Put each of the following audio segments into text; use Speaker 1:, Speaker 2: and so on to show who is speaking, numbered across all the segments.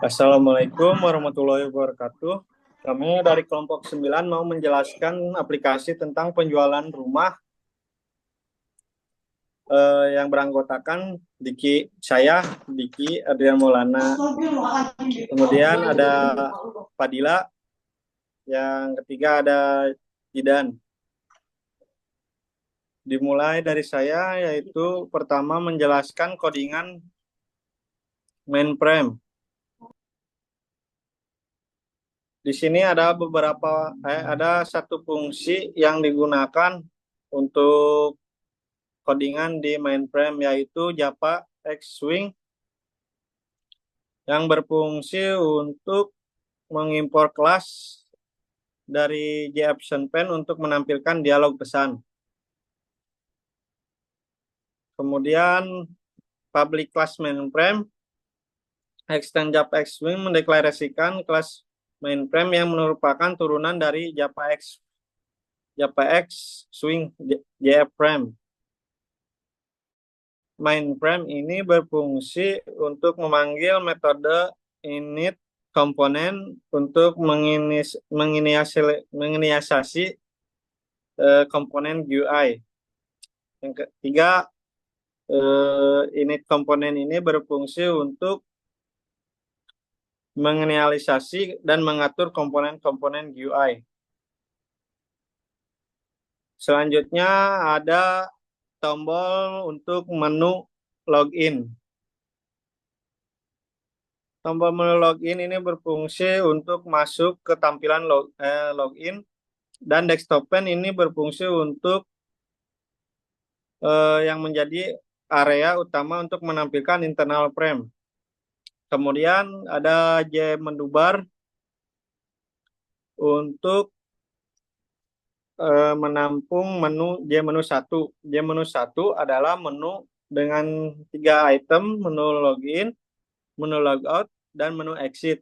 Speaker 1: Assalamualaikum warahmatullahi wabarakatuh. Kami dari kelompok 9 mau menjelaskan aplikasi tentang penjualan rumah yang beranggotakan Diki, Adrian Maulana. Kemudian ada Fadila, yang ketiga ada Jidan. Dimulai dari saya, yaitu pertama menjelaskan codingan mainframe. Di sini ada satu fungsi yang digunakan untuk codingan di mainframe, yaitu Java X-Swing yang berfungsi untuk mengimpor kelas dari JAppSonPen untuk menampilkan dialog pesan. Kemudian public class mainframe extend Java X-Swing mendeklarasikan kelas mainframe yang merupakan turunan dari Java X-Swing JFrame. Mainframe ini berfungsi untuk memanggil metode init komponen untuk menginisiasi komponen GUI. Yang ketiga, init komponen ini berfungsi untuk menginisiasi dan mengatur komponen-komponen GUI. Selanjutnya ada tombol untuk menu login. Tombol menu login ini berfungsi untuk masuk ke tampilan login, dan desktop pen ini berfungsi untuk yang menjadi area utama untuk menampilkan internal frame. Kemudian ada J menu bar untuk menampung menu J 1. J 1 adalah menu dengan 3 item: menu login, menu logout, dan menu exit.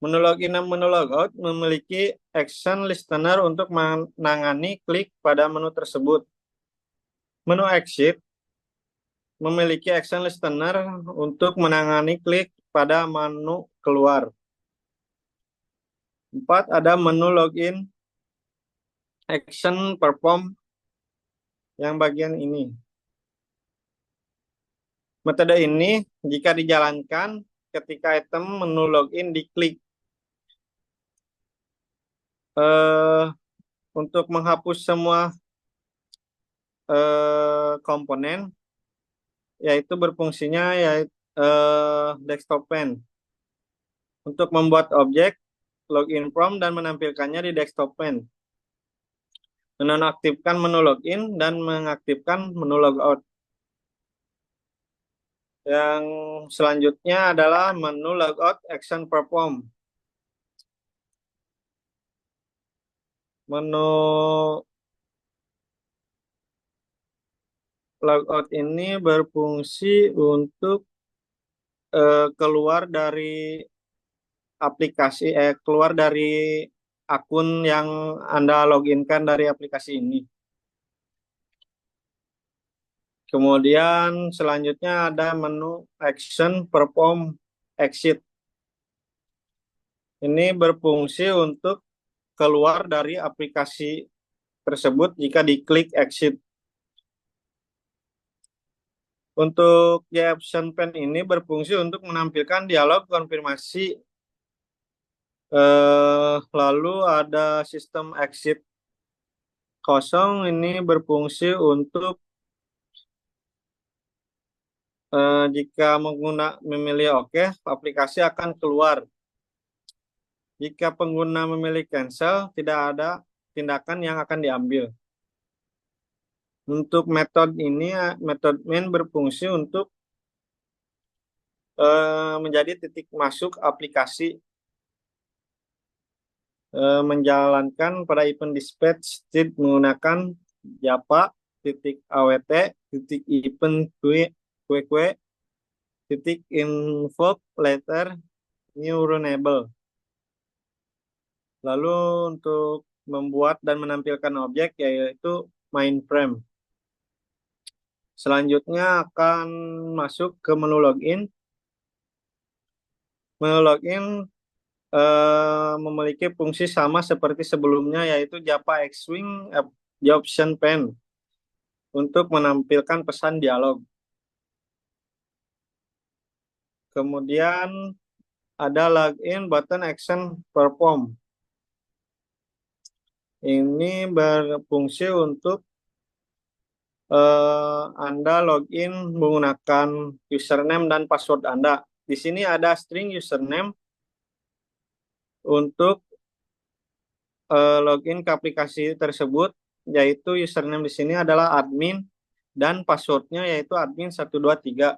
Speaker 1: Menu login dan menu logout memiliki action listener untuk menangani klik pada menu tersebut. Menu exit memiliki action listener untuk menangani klik pada menu keluar. 4. Ada menu login action perform yang bagian ini. Metode ini jika dijalankan ketika item menu login diklik. Untuk menghapus semua komponen, yaitu berfungsinya desktop pen. Untuk membuat objek login from dan menampilkannya di desktop pen. Menonaktifkan menu login dan mengaktifkan menu logout. Yang selanjutnya adalah menu logout action perform. Menu logout ini berfungsi untuk keluar dari keluar dari akun yang Anda loginkan dari aplikasi ini. Kemudian selanjutnya ada menu action perform exit. Ini berfungsi untuk keluar dari aplikasi tersebut jika diklik exit. Untuk JAppSonPen ini berfungsi untuk menampilkan dialog konfirmasi. Lalu ada sistem exit kosong, ini berfungsi untuk jika memilih OK, aplikasi akan keluar. Jika pengguna memilih cancel, tidak ada tindakan yang akan diambil. Untuk metode ini, metode main berfungsi untuk menjadi titik masuk aplikasi, menjalankan pada event dispatch state menggunakan Java .awt .event kue .invoke letter new runable. Lalu untuk membuat dan menampilkan objek yaitu mainframe. Selanjutnya akan masuk ke menu login. Menu login memiliki fungsi sama seperti sebelumnya, yaitu Java X-Wing Option Pane untuk menampilkan pesan dialog. Kemudian ada login button action perform. Ini berfungsi untuk Anda login menggunakan username dan password Anda. Di sini ada string username untuk login ke aplikasi tersebut, yaitu username di sini adalah admin dan passwordnya yaitu admin123.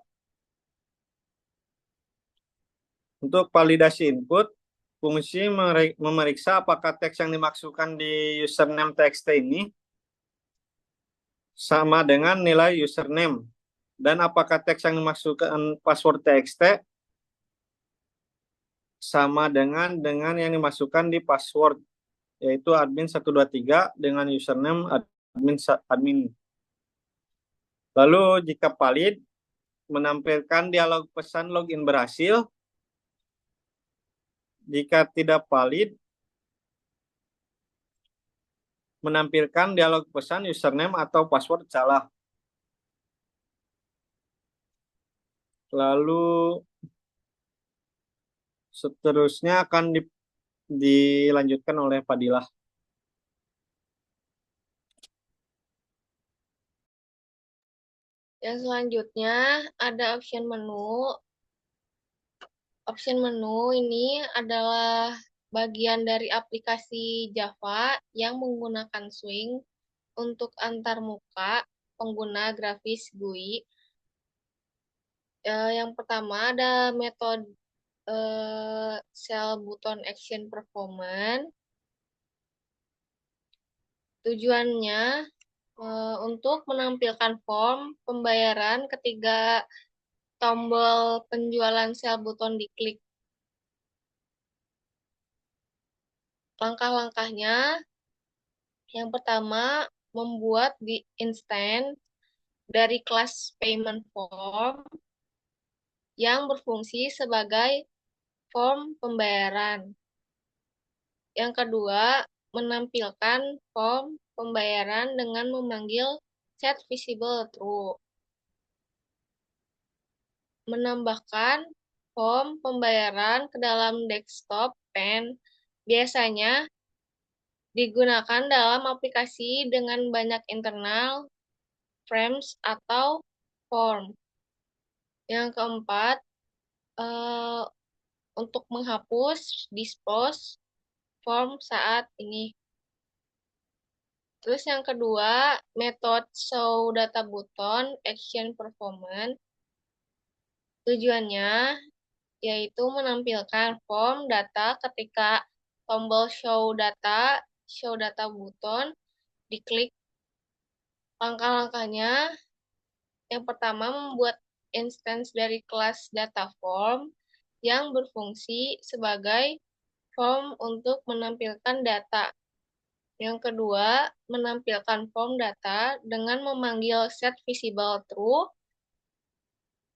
Speaker 1: Untuk validasi input, fungsi memeriksa apakah teks yang dimaksudkan di username txt ini sama dengan nilai username, dan apakah teks yang dimaksudkan password txt sama dengan yang dimasukkan di password, yaitu admin123 dengan username admin. Lalu jika valid, menampilkan dialog pesan login berhasil. Jika tidak valid, menampilkan dialog pesan username atau password salah. Lalu seterusnya akan dilanjutkan oleh Fadilah.
Speaker 2: Yang selanjutnya ada option menu. Option menu ini adalah bagian dari aplikasi Java yang menggunakan swing untuk antarmuka pengguna grafis GUI. Yang pertama ada metode cell button action performance. Tujuannya untuk menampilkan form pembayaran ketika tombol penjualan sel button diklik. Langkah-langkahnya, yang pertama, membuat di instance dari kelas payment form yang berfungsi sebagai form pembayaran. Yang kedua, menampilkan form pembayaran dengan memanggil set visible true. Menambahkan form pembayaran ke dalam desktop pane biasanya digunakan dalam aplikasi dengan banyak internal, frames, atau form. Yang keempat, untuk menghapus, dispose, form saat ini. Terus yang kedua, metode show data button action performance. Tujuannya yaitu menampilkan form data ketika tombol show data button diklik. Langkah-langkahnya, yang pertama membuat instance dari kelas data form yang berfungsi sebagai form untuk menampilkan data. Yang kedua, menampilkan form data dengan memanggil set visible true.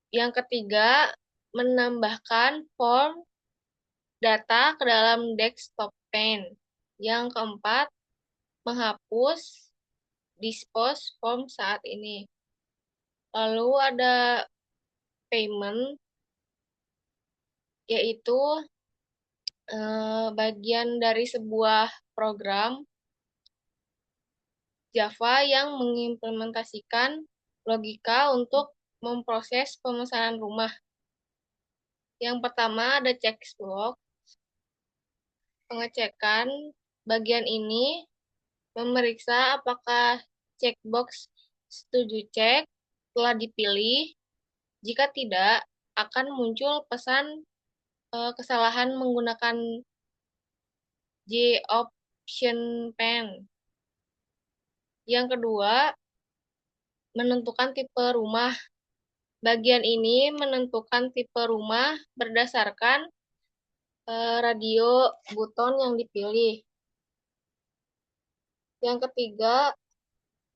Speaker 2: Yang ketiga, menambahkan form data ke dalam desktop pane. Yang keempat, menghapus dispose form saat ini. Lalu ada payment, yaitu bagian dari sebuah program Java yang mengimplementasikan logika untuk memproses pemesanan rumah. Yang pertama ada checkbox. Pengecekan bagian ini memeriksa apakah checkbox setuju cek telah dipilih. Jika tidak, akan muncul pesan kesalahan menggunakan J option pane. Yang kedua, menentukan tipe rumah. Bagian ini menentukan tipe rumah berdasarkan radio button yang dipilih. Yang ketiga,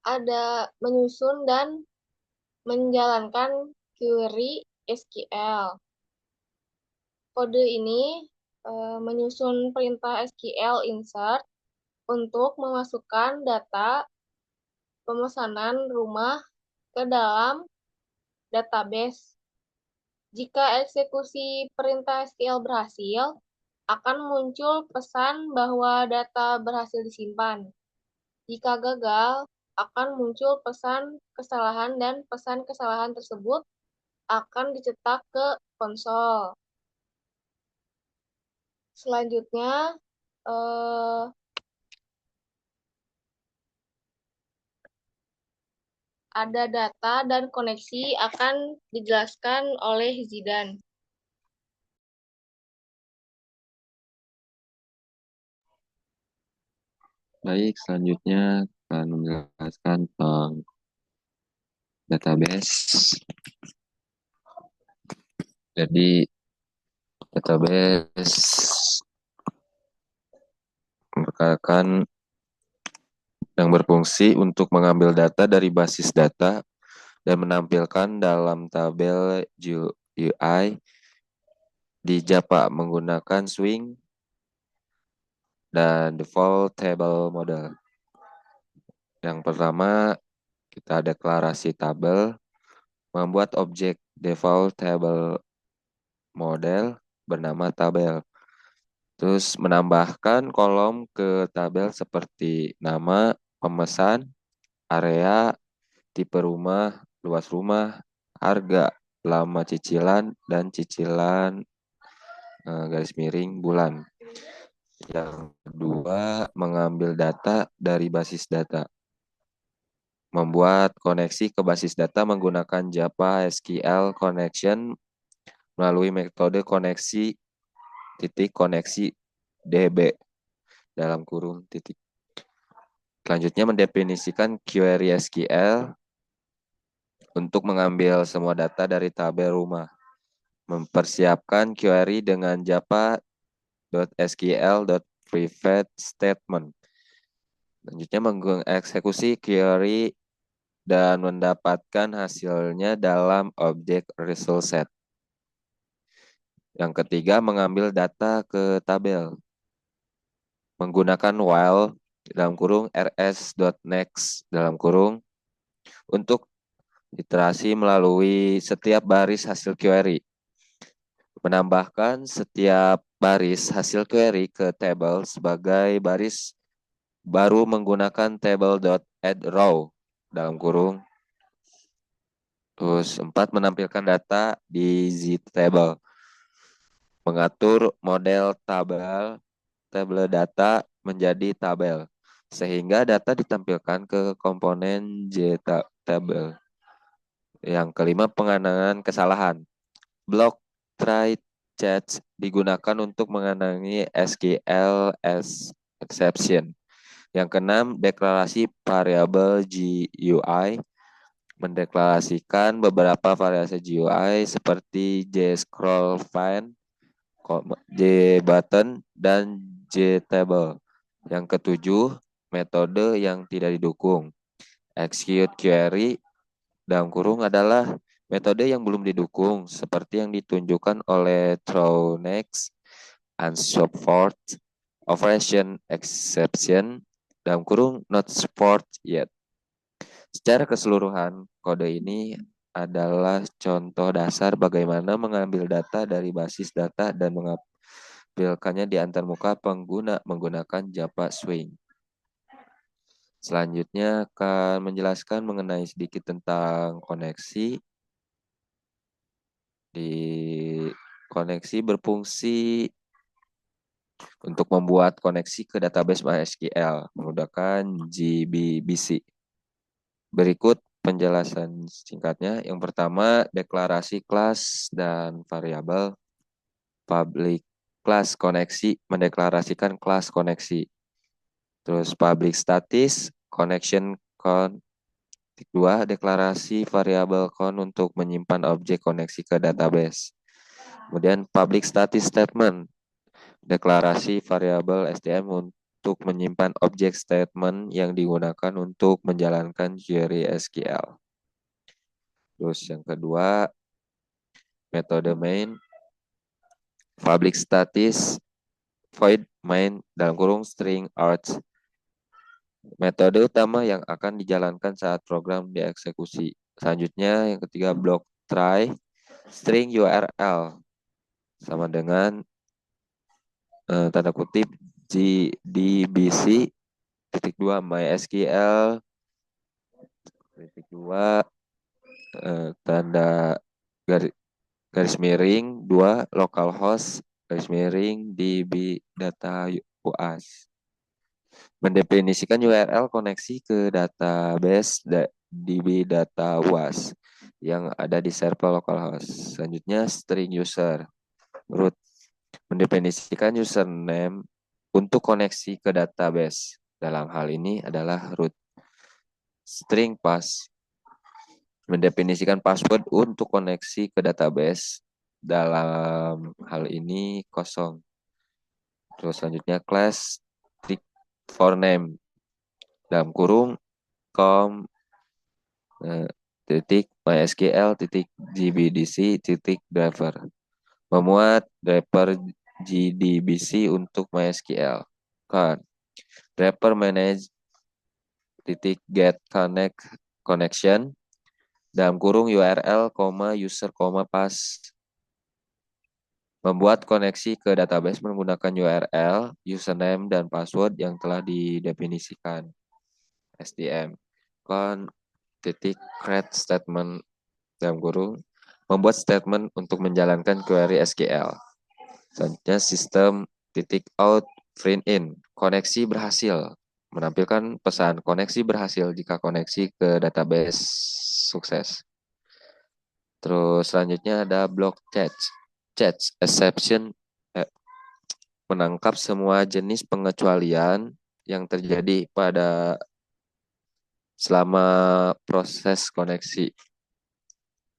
Speaker 2: ada menyusun dan menjalankan query SQL. Kode ini menyusun perintah SQL insert untuk memasukkan data pemesanan rumah ke dalam database. Jika eksekusi perintah SQL berhasil, akan muncul pesan bahwa data berhasil disimpan. Jika gagal, akan muncul pesan kesalahan dan pesan kesalahan tersebut akan dicetak ke konsol. Selanjutnya, eh, ada data dan koneksi akan dijelaskan oleh Zidan.
Speaker 3: Baik, selanjutnya akan menjelaskan tentang database. Jadi, database merupakan yang berfungsi untuk mengambil data dari basis data dan menampilkan dalam tabel GUI di Java menggunakan swing dan default table model. Yang pertama, kita deklarasi tabel, membuat objek default table model bernama tabel. Terus menambahkan kolom ke tabel seperti nama, pemesan, area, tipe rumah, luas rumah, harga, lama cicilan, dan cicilan garis miring bulan. Yang kedua, mengambil data dari basis data. Membuat koneksi ke basis data menggunakan Java SQL Connection melalui metode koneksi titik koneksi DB dalam kurung titik. Selanjutnya mendefinisikan query SQL untuk mengambil semua data dari tabel rumah. Mempersiapkan query dengan java.sql.private statement. Selanjutnya mengeksekusi query dan mendapatkan hasilnya dalam objek result set. Yang ketiga, mengambil data ke tabel. Menggunakan while dalam kurung rs.next dalam kurung untuk iterasi melalui setiap baris hasil query. Menambahkan setiap baris hasil query ke table sebagai baris baru menggunakan table.addRow dalam kurung. Terus 4, menampilkan data di ztable. Mengatur model tabel data menjadi tabel, sehingga data ditampilkan ke komponen ztable. Yang kelima, pengenangan kesalahan. Block try catch digunakan untuk mengenangi SQL exception. Yang keenam, deklarasi variabel GUI. Mendeklarasikan beberapa variasi GUI seperti JScrollFind, JButton, dan JTable. Yang ketujuh, metode yang tidak didukung. Execute query dalam kurung adalah metode yang belum didukung, seperti yang ditunjukkan oleh throw-next, unsupport, operation exception, dalam kurung not support yet. Secara keseluruhan, kode ini adalah contoh dasar bagaimana mengambil data dari basis data dan mengampilkannya di antarmuka pengguna menggunakan Java Swing. Selanjutnya akan menjelaskan mengenai sedikit tentang koneksi. Di koneksi berfungsi untuk membuat koneksi ke database MySQL menggunakan JDBC. Berikut penjelasan singkatnya. Yang pertama, deklarasi kelas dan variabel. Public class koneksi mendeklarasikan kelas koneksi. Terus public status connection con. 2, deklarasi variabel con untuk menyimpan objek koneksi ke database. Kemudian public status statement, deklarasi variabel STM untuk menyimpan objek statement yang digunakan untuk menjalankan query SQL. Terus yang kedua, metode main public status void main dalam kurung string out. Metode utama yang akan dijalankan saat program dieksekusi. Selanjutnya yang ketiga block try string URL sama dengan tanda kutip GDBC titik 2 MySQL titik 2 tanda garis miring 2 localhost garis miring DB data UAS. Mendefinisikan URL koneksi ke database DB data UAS yang ada di server localhost. Selanjutnya string user root mendefinisikan username untuk koneksi ke database. Dalam hal ini adalah root. String pass mendefinisikan password untuk koneksi ke database. Dalam hal ini kosong. Terus selanjutnya class for name dalam kurung com titik mysql titik gbdc titik driver memuat driver GDBC untuk MySQL kan driver manage titik get connect connection dalam kurung URL, user, pass membuat koneksi ke database menggunakan URL, username, dan password yang telah didefinisikan. STM. Titik create statement dalam kurung membuat statement untuk menjalankan query SQL. Selanjutnya sistem titik out print in koneksi berhasil menampilkan pesan koneksi berhasil jika koneksi ke database sukses. Terus selanjutnya ada block chat exception menangkap semua jenis pengecualian yang terjadi pada selama proses koneksi.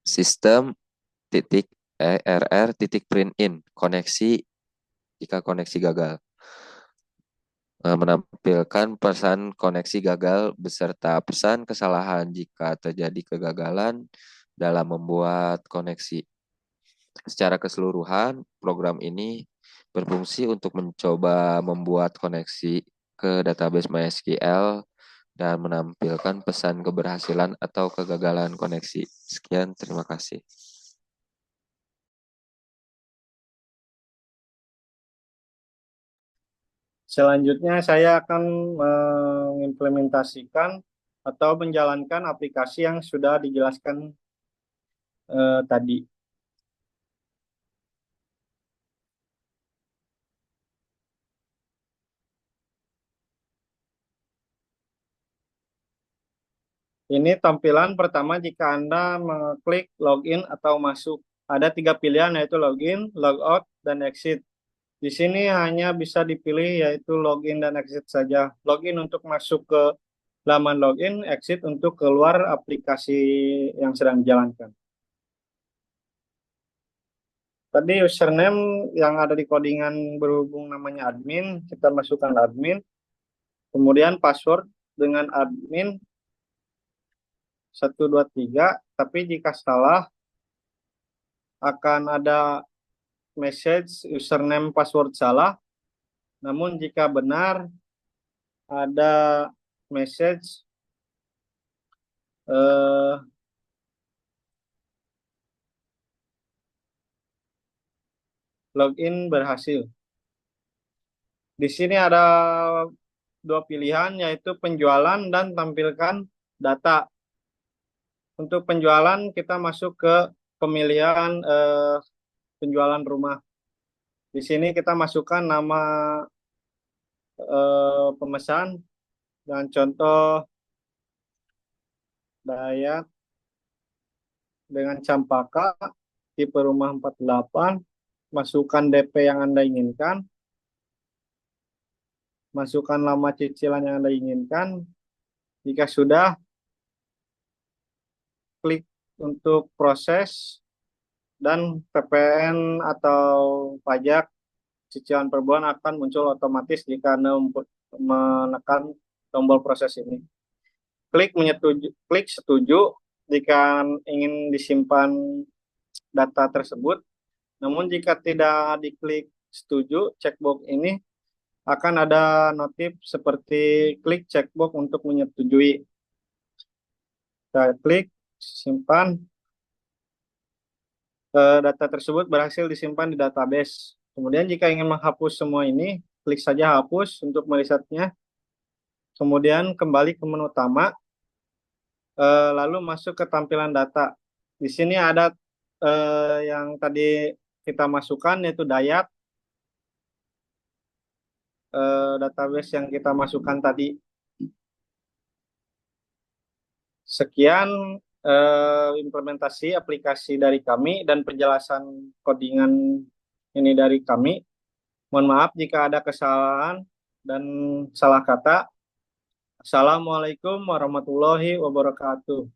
Speaker 3: Sistem titik error titik print in koneksi jika koneksi gagal. Menampilkan pesan koneksi gagal beserta pesan kesalahan jika terjadi kegagalan dalam membuat koneksi. Secara keseluruhan, program ini berfungsi untuk mencoba membuat koneksi ke database MySQL dan menampilkan pesan keberhasilan atau kegagalan koneksi. Sekian, terima kasih.
Speaker 1: Selanjutnya saya akan mengimplementasikan atau menjalankan aplikasi yang sudah dijelaskan tadi. Ini tampilan pertama jika Anda mengklik login atau masuk. Ada 3 pilihan yaitu login, logout, dan exit. Di sini hanya bisa dipilih yaitu login dan exit saja. Login untuk masuk ke laman login, exit untuk keluar aplikasi yang sedang dijalankan. Tadi username yang ada di codingan berhubung namanya admin, kita masukkan admin. Kemudian password dengan admin 123, tapi jika salah akan ada message username password salah. Namun jika benar ada message login berhasil. Di sini ada 2 pilihan yaitu penjualan dan tampilkan data. Untuk penjualan kita masuk ke pemilihan penjualan rumah. Di sini kita masukkan nama pemesan dan contoh Dayat dengan Campaka tipe rumah 48, masukkan DP yang Anda inginkan, masukkan lama cicilan yang Anda inginkan. Jika sudah, klik untuk proses dan PPN atau pajak cicilan per bulan akan muncul otomatis jika Anda menekan tombol proses ini. Klik setuju jika ingin disimpan data tersebut. Namun jika tidak diklik setuju, checkbox ini akan ada notif seperti klik checkbox untuk menyetujui. Kita klik, simpan. Data tersebut berhasil disimpan di database. Kemudian jika ingin menghapus semua ini, klik saja hapus untuk merisetnya. Kemudian kembali ke menu utama, lalu masuk ke tampilan data. Di sini ada yang tadi kita masukkan, yaitu Dayat, database yang kita masukkan tadi. Sekian implementasi aplikasi dari kami dan penjelasan codingan ini dari kami. Mohon maaf jika ada kesalahan dan salah kata. Assalamualaikum warahmatullahi wabarakatuh.